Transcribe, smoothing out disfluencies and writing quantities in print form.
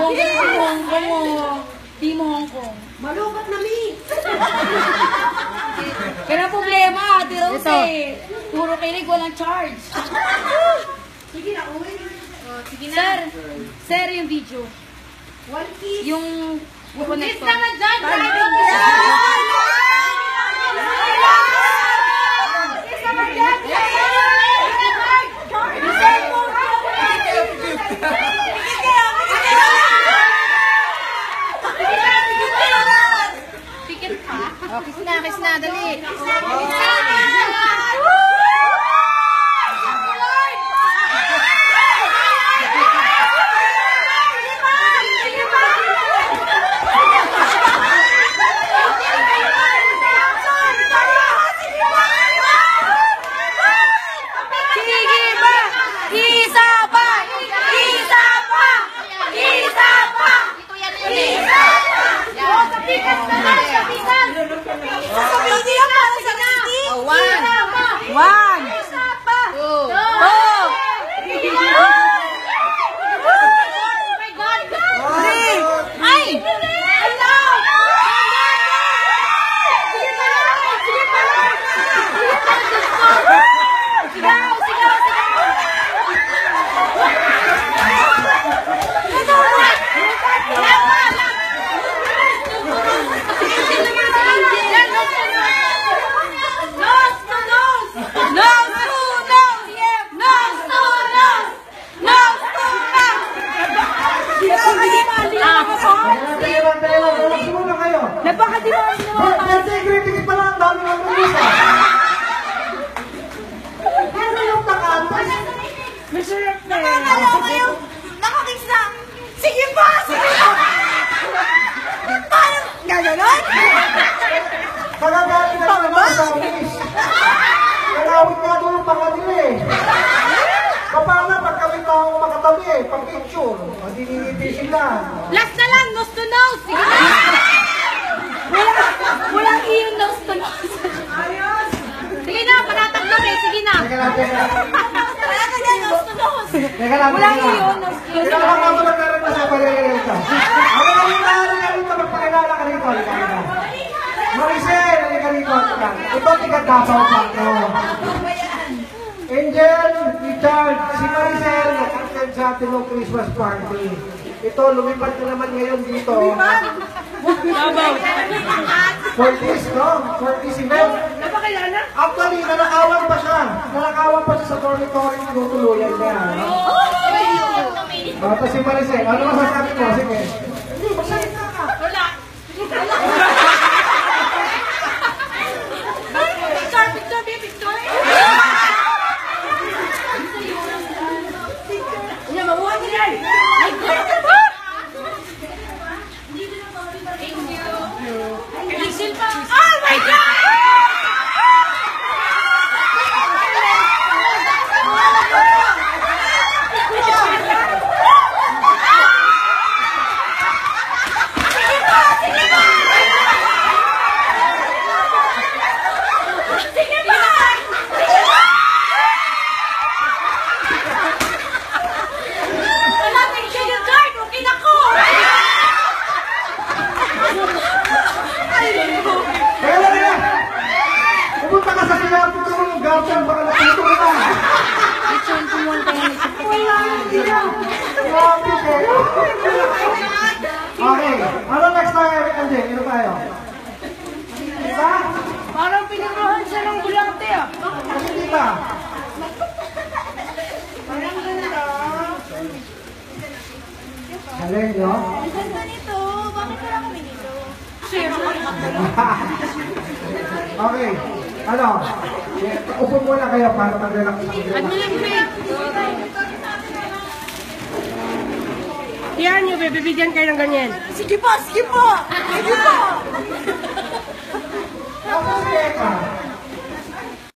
Hong Kong. Team Hong Kong. Malubat na mi. Kaya problema, Ate Rose. Puro kilig, walang charge. Sige na, uwi. Sige na. Sir, yung video. One kiss. Yung connect ko. Kiss naman dyan. Kiss naman dyan. Pikit pa. Oh, kiss na, dali. Sige pa! Gaganon? Magagaling na naman sa office. Kalawit nga doon ang pangalili eh. Kapag na, pag kami taong makatabi eh, pag-picture. Madiningiti sila. Last na lang, nose to nose. Sige na. Walang iyo nose to nose. Sige na, panatakot eh. Sige na. Teka lang, teka lang. Nose to nose. Teka lang, Walang teka lang. iyo nose to nose. Teka lang, ako magkaroon na sa pag-regalita. Ano ka rito, magpakilala ka rito. Maricel, halika rito. Ito, tigat Davao pa. Angel, Richard, si Maricel, nag-attend sa ating Christmas party. Ito, lumipat na naman ngayon dito. For this, no? For this event. Napakilala? Actually, nanakawan pa siya. Nanakawan pa siya sa dormitory ng tutuluyan niya. Tapos si Maricel, ano masasabi mo? Sige. Hindi, magsalita ka. Wala. Picture. Hindi, mabuhay niya yan. Oh my God! Pupunta ka sa pinapot ko ng garden, baka natuto ka na. Okay, ano next tayo, Andy? Ino tayo? Diba? Parang pinagruhan siya ng bulante ah. Hindi ba? Parang ganda. Galing, no? Ang ganda nito. Bakit wala kami dito? Okay, ano? Upo muna kayo para mag-relax sa Ang kanila. niligpig. Yan nyo, bibigyan kayo ng ganyan. Sige po, sige po! Sige po! Okay, Teka.